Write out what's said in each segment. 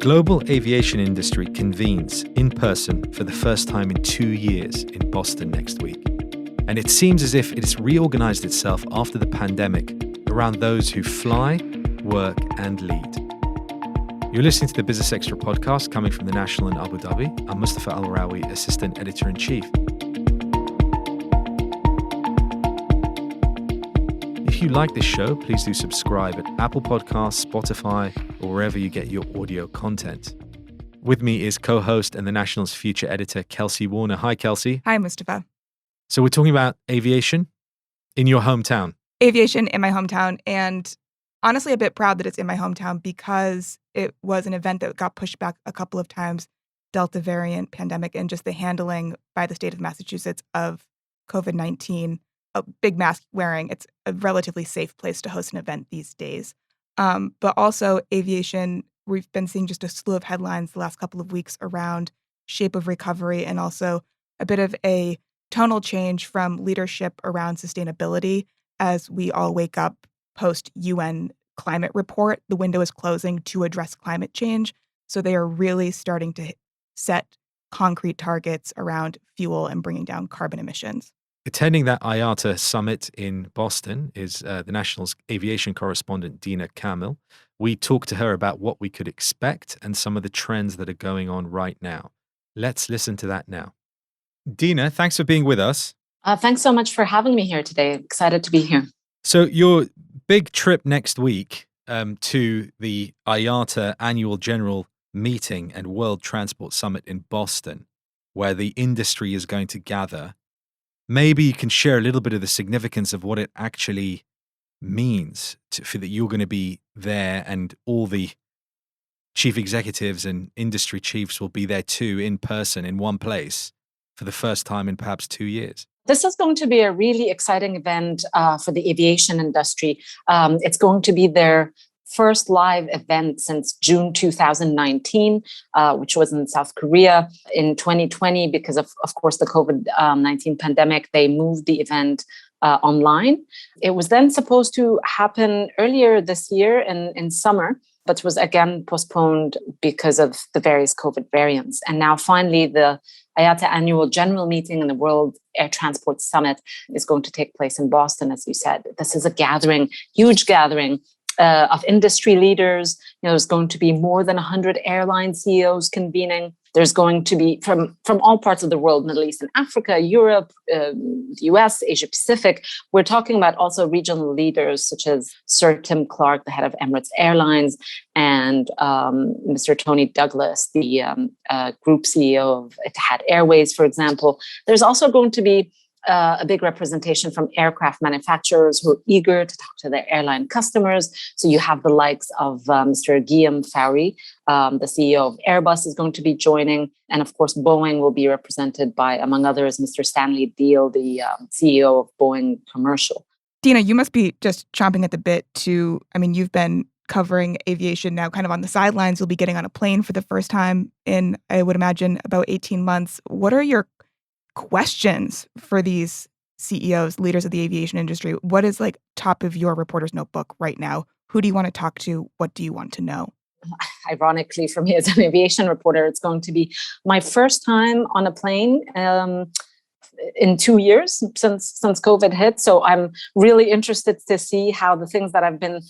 global aviation industry convenes in person for the first time in 2 years in Boston next week. And it seems as if it has reorganized itself after the pandemic around those who fly, work, and lead. You're listening to the Business Extra podcast coming from the National in Abu Dhabi. I'm Mustafa Alrawi, Assistant Editor-in-Chief. If you like this show, please do subscribe at Apple Podcasts, Spotify, or wherever you get your audio content. With me is co-host and the National's future editor, Kelsey Warner. Hi, Kelsey. Hi, Mustafa. So we're talking about aviation in your hometown. Aviation in my hometown, and honestly a bit proud that it's in my hometown because it was an event that got pushed back a couple of times, Delta variant pandemic, and just the handling by the state of Massachusetts of COVID-19. A big mask wearing, it's a relatively safe place to host an event these days. But also aviation, we've been seeing just a slew of headlines the last couple of weeks around shape of recovery and also a bit of a tonal change from leadership around sustainability as we all wake up post-UN climate report. The window is closing to address climate change. So they are really starting to set concrete targets around fuel and bringing down carbon emissions. Attending that Iata summit in Boston is the National's aviation correspondent, Deena Kamel. We talked to her about what we could expect and some of the trends that are going on right now. Let's listen to that now. Deena, thanks for being with us. Thanks so much for having me here today. Excited to be here. So your big trip next week to the Iata Annual General Meeting and World Transport Summit in Boston, where the industry is going to gather. Maybe you can share a little bit of the significance of what it actually means for that you're going to be there and all the chief executives and industry chiefs will be there too in person in one place for the first time in perhaps 2 years. This is going to be a really exciting event for the aviation industry. It's going to be their first live event since June 2019, which was in South Korea. In 2020, because of course, the COVID-19 pandemic, they moved the event online. It was then supposed to happen earlier this year in summer, but was again postponed because of the various COVID variants. And now finally, the Iata Annual General Meeting and the World Air Transport Summit is going to take place in Boston, as you said. This is a gathering, huge gathering of industry leaders. There's going to be more than 100 airline CEOs convening. There's going to be from all parts of the world, Middle East and Africa, Europe, the US, Asia Pacific. We're talking about also regional leaders such as Sir Tim Clark, the head of Emirates Airlines, and Mr. Tony Douglas, the group CEO of Etihad Airways, for example. There's also going to be a big representation from aircraft manufacturers who are eager to talk to their airline customers. So you have the likes of Mr. Guillaume Faury, the CEO of Airbus is going to be joining. And of course, Boeing will be represented by, among others, Mr. Stanley Deal, the CEO of Boeing Commercial. Deena, you must be just chomping at the bit you've been covering aviation now kind of on the sidelines. You'll be getting on a plane for the first time in, I would imagine, about 18 months. What are your questions for these CEOs, leaders of the aviation industry? What is top of your reporter's notebook right now? Who do you want to talk to? What do you want to know? Ironically, for me as an aviation reporter, it's going to be my first time on a plane in 2 years since COVID hit. So I'm really interested to see how the things that I've been,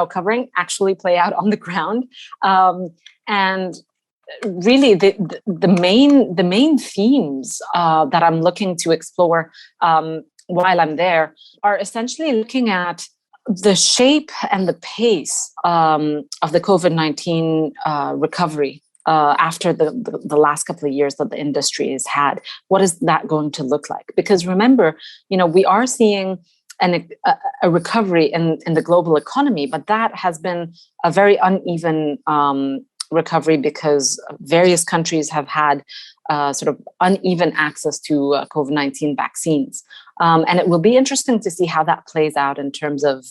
covering actually play out on the ground. And really, the main themes that I'm looking to explore while I'm there are essentially looking at the shape and the pace of the COVID-19 recovery after the last couple of years that the industry has had. What is that going to look like? Because remember, we are seeing a recovery in the global economy, but that has been a very uneven recovery because various countries have had sort of uneven access to COVID-19 vaccines. And it will be interesting to see how that plays out in terms of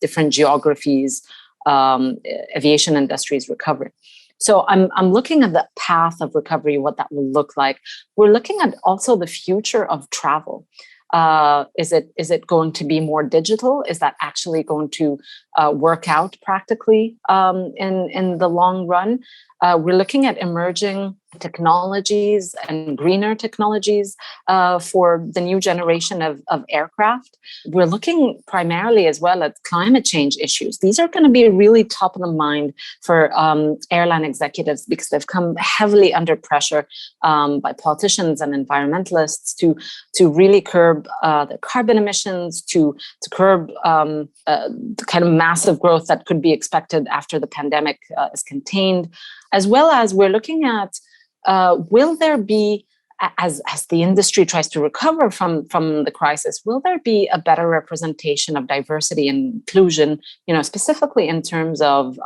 different geographies, aviation industries recovering. So I'm looking at the path of recovery, what that will look like. We're looking at also the future of travel. Is it going to be more digital? Is that actually going to work out practically in the long run? We're looking at emerging technologies and greener technologies for the new generation of aircraft. We're looking primarily as well at climate change issues. These are going to be really top of the mind for airline executives because they've come heavily under pressure by politicians and environmentalists to really curb the carbon emissions, to curb the kind of massive growth that could be expected after the pandemic is contained, as well as we're looking at will there be, as the industry tries to recover from the crisis, will there be a better representation of diversity and inclusion, specifically in terms of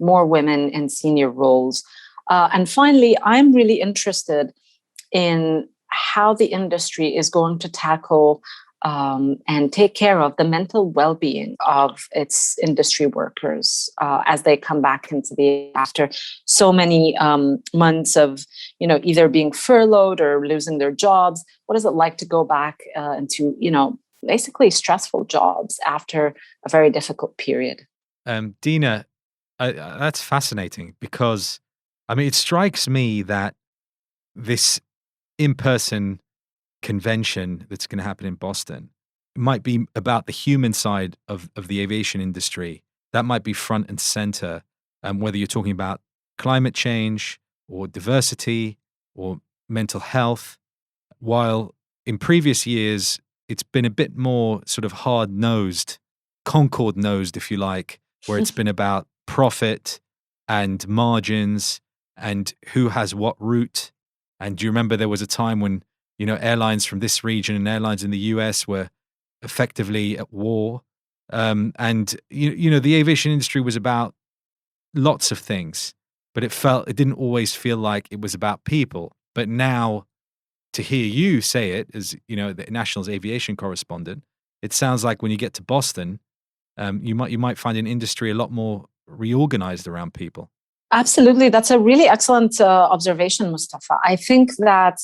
more women in senior roles? And finally, I'm really interested in how the industry is going to tackle and take care of the mental well-being of its industry workers as they come back into after so many months of either being furloughed or losing their jobs. What is it like to go back into basically stressful jobs after a very difficult period? Deena, that's fascinating because it strikes me that this in-person convention that's going to happen in Boston might be about the human side of the aviation industry. That might be front and center, whether you're talking about climate change or diversity or mental health, while in previous years, it's been a bit more sort of hard-nosed, Concorde-nosed, if you like, where it's been about profit and margins and who has what route. And do you remember there was a time when airlines from this region and airlines in the US were effectively at war. And the aviation industry was about lots of things, but it didn't always feel like it was about people. But now to hear you say it as, the National's aviation correspondent, it sounds like when you get to Boston, you might find an industry a lot more reorganized around people. Absolutely. That's a really excellent observation, Mustafa. I think that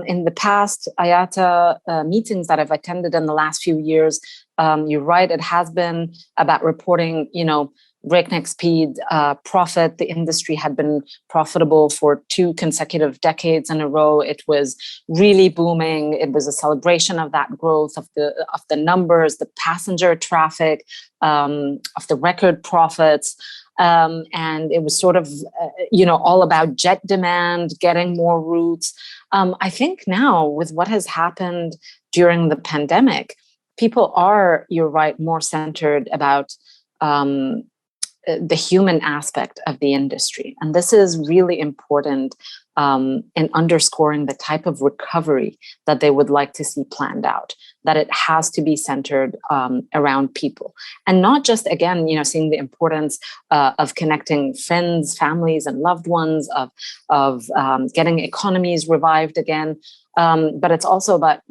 in the past IATA meetings that I've attended in the last few years, you're right, it has been about reporting, breakneck speed, profit. The industry had been profitable for 2 consecutive decades in a row. It was really booming. It was a celebration of that growth, of the numbers, the passenger traffic, of the record profits. And it was sort of, all about jet demand, getting more routes. I think now with what has happened during the pandemic, people are, you're right, more centered about the human aspect of the industry. And this is really important in underscoring the type of recovery that they would like to see planned out, that it has to be centered around people. And not just, again, seeing the importance of connecting friends, families, and loved ones, of getting economies revived again. But it's also about,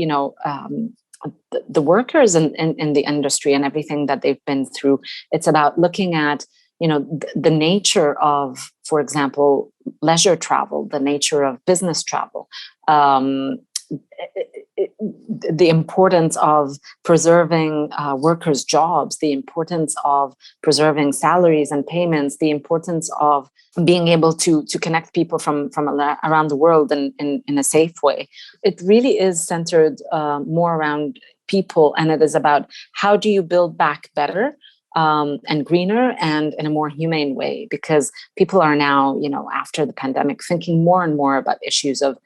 the workers in the industry and everything that they've been through. It's about looking at the nature of, for example, leisure travel, the nature of business travel, the importance of preserving workers' jobs, the importance of preserving salaries and payments, the importance of being able to connect people from around the world in a safe way. It really is centered more around people, and it is about how do you build back better and greener and in a more humane way, because people are now, after the pandemic, thinking more and more about issues of,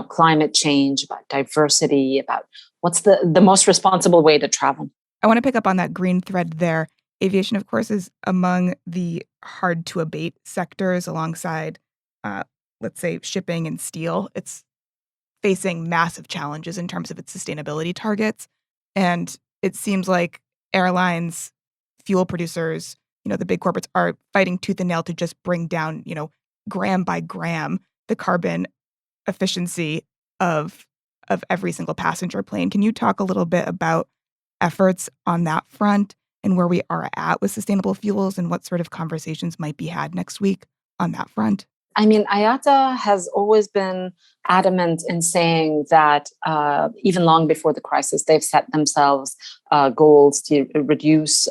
climate change, about diversity, about what's the most responsible way to travel. I want to pick up on that green thread there. Aviation, of course, is among the hard to abate sectors alongside, let's say, shipping and steel. It's facing massive challenges in terms of its sustainability targets. And it seems like airlines, fuel producers, the big corporates are fighting tooth and nail to just bring down, gram by gram, the carbon efficiency of every single passenger plane. Can you talk a little bit about efforts on that front and where we are at with sustainable fuels and what sort of conversations might be had next week on that front? I mean, IATA has always been adamant in saying that even long before the crisis, they've set themselves goals to reduce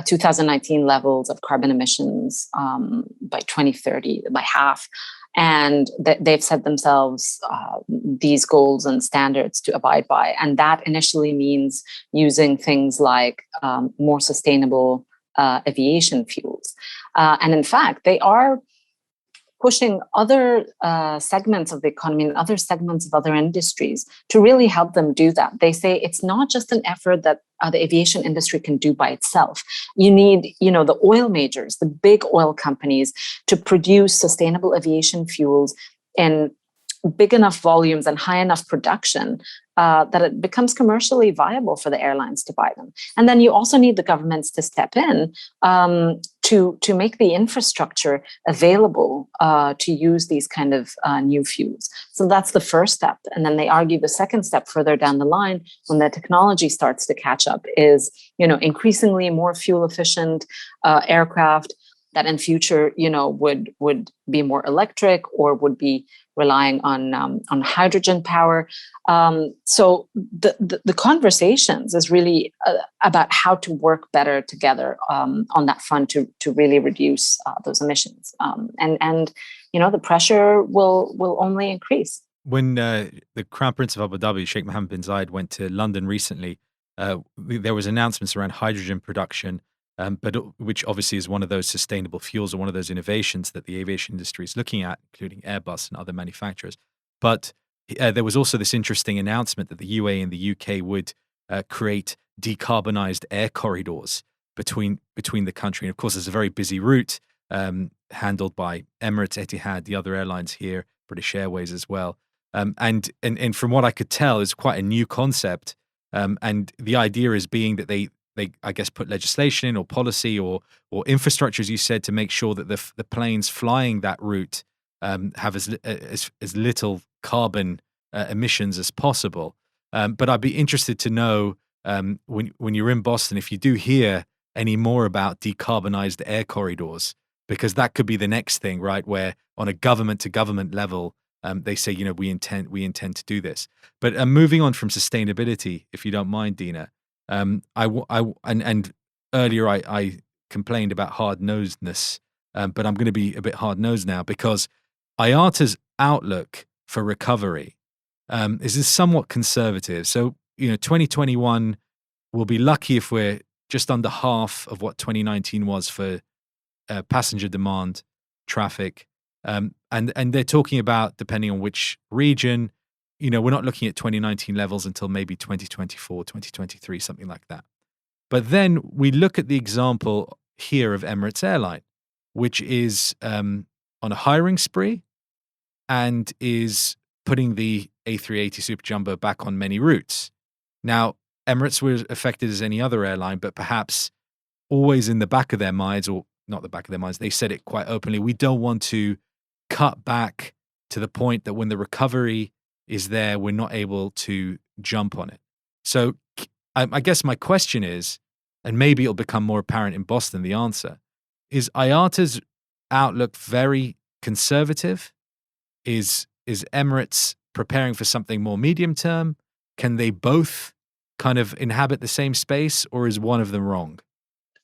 2019 levels of carbon emissions by 2030, by half. And they've set themselves these goals and standards to abide by. And that initially means using things like more sustainable aviation fuels. And in fact, they are pushing other segments of the economy and other segments of other industries to really help them do that. They say it's not just an effort that the aviation industry can do by itself. You need, the oil majors, the big oil companies, to produce sustainable aviation fuels in big enough volumes and high enough production that it becomes commercially viable for the airlines to buy them. And then you also need the governments to step in to make the infrastructure available to use these kind of new fuels. So that's the first step. And then they argue the second step further down the line, when the technology starts to catch up, is increasingly more fuel efficient aircraft that in future would be more electric or would be relying on hydrogen power. So the conversations is really about how to work better together on that front to really reduce those emissions. And the pressure will only increase. When the Crown Prince of Abu Dhabi, Sheikh Mohammed bin Zayed, went to London recently, there was announcements around hydrogen production, but which obviously is one of those sustainable fuels or one of those innovations that the aviation industry is looking at, including Airbus and other manufacturers. But there was also this interesting announcement that the UAE and the UK would create decarbonized air corridors between the country. And of course, there's a very busy route handled by Emirates, Etihad, the other airlines here, British Airways as well. And from what I could tell, it's quite a new concept. And the idea is being that they I guess put legislation in or policy or infrastructure, as you said, to make sure that the planes flying that route have as little carbon emissions as possible. But I'd be interested to know when you're in Boston, if you do hear any more about decarbonized air corridors, because that could be the next thing, right? Where on a government to government level, they say, we intend to do this. But moving on from sustainability, if you don't mind, Deena. And earlier I complained about hard-nosedness, but I'm going to be a bit hard-nosed now because IATA's outlook for recovery is somewhat conservative. So, 2021 will be lucky if we're just under half of what 2019 was for passenger demand, traffic. And they're talking about, depending on which region, we're not looking at 2019 levels until maybe 2024, 2023, something like that. But then we look at the example here of Emirates Airline, which is on a hiring spree and is putting the A380 Super Jumbo back on many routes. Now, Emirates was affected as any other airline, but perhaps always in the back of their minds, or not the back of their minds, they said it quite openly, we don't want to cut back to the point that when the recovery is there, we're not able to jump on it. So I guess my question is, and maybe it'll become more apparent in Boston, the answer, is IATA's outlook very conservative? Is Emirates preparing for something more medium term? Can they both kind of inhabit the same space, or is one of them wrong?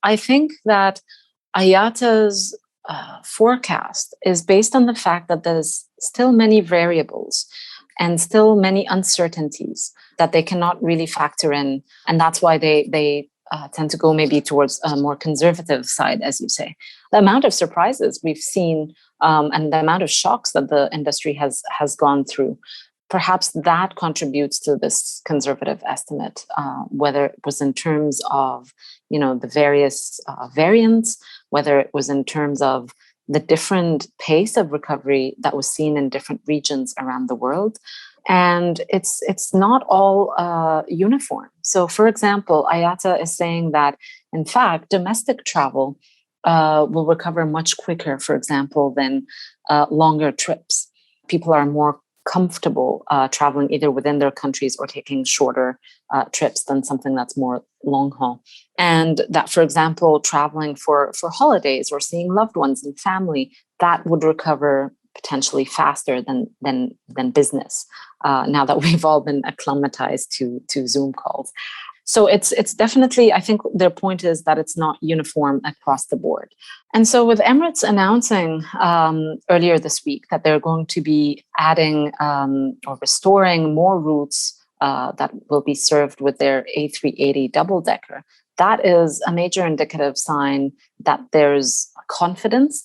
I think that IATA's forecast is based on the fact that there's still many variables and still many uncertainties that they cannot really factor in. And that's why they tend to go maybe towards a more conservative side, as you say. The amount of surprises we've seen and the amount of shocks that the industry has gone through, perhaps that contributes to this conservative estimate, whether it was in terms of, the various variants, whether it was in terms of the different pace of recovery that was seen in different regions around the world. And it's not all uniform. So, for example, IATA is saying that, in fact, domestic travel will recover much quicker, for example, than longer trips. People are more comfortable traveling either within their countries or taking shorter trips than something that's more long haul. And that, for example, traveling for holidays or seeing loved ones and family that would recover potentially faster than business. Now that we've all been acclimatized to Zoom calls. So it's definitely, I think their point is that it's not uniform across the board. And so with Emirates announcing earlier this week that they're going to be adding or restoring more routes that will be served with their A380 double-decker, that is a major indicative sign that there's confidence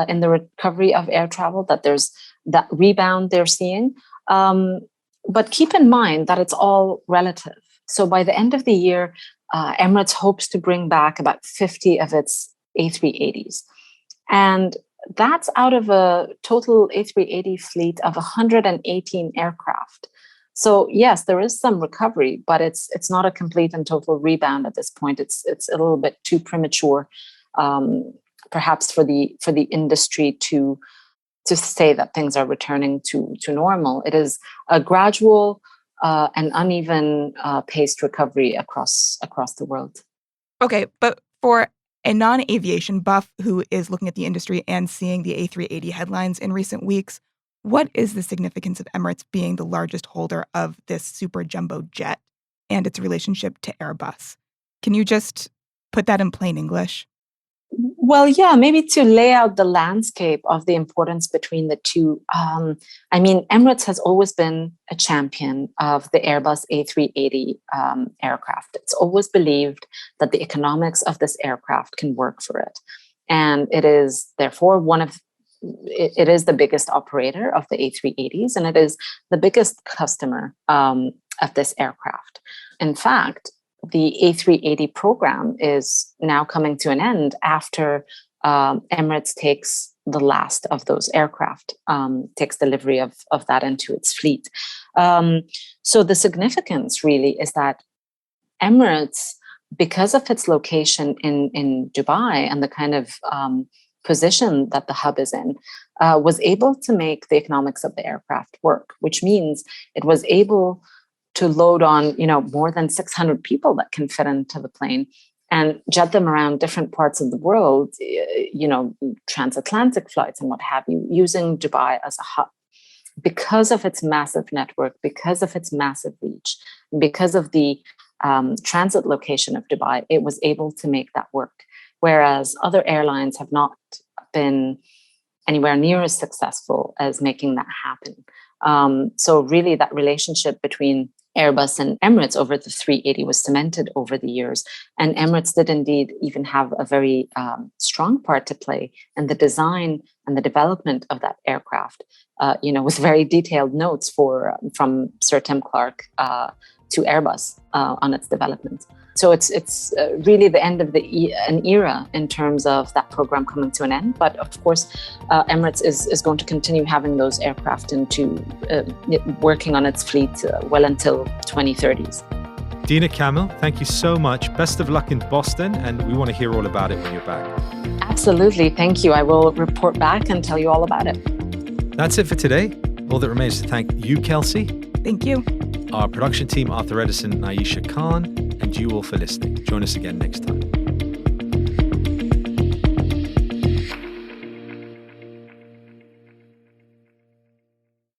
in the recovery of air travel, that there's that rebound they're seeing. But keep in mind that it's all relative. So by the end of the year, Emirates hopes to bring back about 50 of its A380s. And that's out of a total A380 fleet of 118 aircraft. So yes, there is some recovery, but it's not a complete and total rebound at this point. It's a little bit too premature, perhaps for the industry to say that things are returning to normal. It is a gradual and uneven paced recovery across the world. Okay, but for a non-aviation buff who is looking at the industry and seeing the A380 headlines in recent weeks, what is the significance of Emirates being the largest holder of this super jumbo jet and its relationship to Airbus? Can you just put that in plain English? Well, yeah, maybe to lay out the landscape of the importance between the two. Emirates has always been a champion of the Airbus A380 aircraft. It's always believed that the economics of this aircraft can work for it. And it is therefore it is the biggest operator of the A380s, and it is the biggest customer of this aircraft. In fact, the A380 program is now coming to an end after Emirates takes the last of those aircraft, takes delivery of that into its fleet. So the significance really is that Emirates, because of its location in Dubai and the kind of position that the hub is in, was able to make the economics of the aircraft work, which means it was able to load on, more than 600 people that can fit into the plane and jet them around different parts of the world, transatlantic flights and what have you, using Dubai as a hub. Because of its massive network, because of its massive reach, because of the transit location of Dubai, it was able to make that work. Whereas other airlines have not been anywhere near as successful as making that happen. So really that relationship between Airbus and Emirates over the 380 was cemented over the years. And Emirates did indeed even have a very strong part to play in the design and the development of that aircraft, with very detailed notes from Sir Tim Clark to Airbus on its development. So it's really the end of an era in terms of that program coming to an end. But of course, Emirates is going to continue having those aircraft into working on its fleet well until 2030s. Deena Kamel, thank you so much. Best of luck in Boston, and we want to hear all about it when you're back. Absolutely. Thank you. I will report back and tell you all about it. That's it for today. All that remains to thank you, Kelsey. Thank you. Our production team, Arthur Edison, Naisha Khan, and you all for listening. Join us again next time.